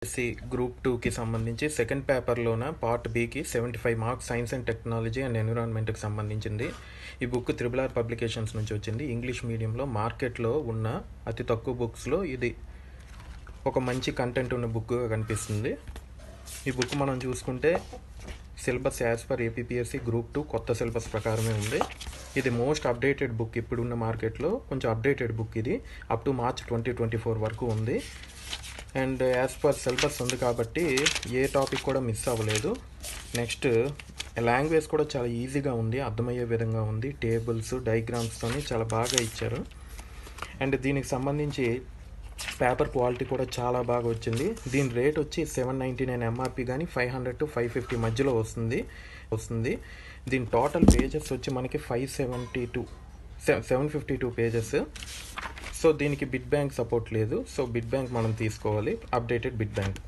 SC group 2కి సంబంధించి second పేపర్లోన పార్ట్ బికి 75 marks science and technology and ఎన్విరాన్మెంట్కి సంబంధించింది. ఈ బుక్ RRR పబ్లికేషన్స్ నుంచి వచ్చింది. ఇంగ్లీష్ మీడియంలో మార్కెట్లో ఉన్న అతి తక్కువ బుక్స్లో ఇది ఒక మంచి కంటెంట్ ఉన్న బుక్గా కనిపిస్తుంది. ఈ బుక్ మనం చూసుకుంటే syllabus as per APPSC group 2 కొత్త సిలబస్ ప్రకారమే ఉంది. ఇది మోస్ట్ అప్డేటెడ్ బుక్. ఇప్పుడున్న మార్కెట్లో కొంచెం అప్డేటెడ్ బుక్. ఇది అప్ టు మార్చ్ 2024 వరకు ఉంది. అండ్ యాజ్ పర్ సిలబస్ ఉంది కాబట్టి ఏ టాపిక్ కూడా మిస్ అవ్వలేదు. నెక్స్ట్ లాంగ్వేజ్ కూడా చాలా ఈజీగా ఉంది, అర్థమయ్యే విధంగా ఉంది. టేబుల్స్ డయాగ్రామ్స్తో చాలా బాగా ఇచ్చారు. అండ్ దీనికి సంబంధించి పేపర్ క్వాలిటీ కూడా చాలా బాగా వచ్చింది. దీని రేట్ వచ్చి 799 ఎంఆర్పి కానీ 500 to 550 మధ్యలో వస్తుంది. దీని టోటల్ పేజెస్ వచ్చి మనకి 752 పేజెస్. సో దీనికి బిట్ బ్యాంక్ సపోర్ట్ లేదు. సో బిట్ బ్యాంక్ మనం తీసుకోవాలి, అప్డేటెడ్ బిట్ బ్యాంక్.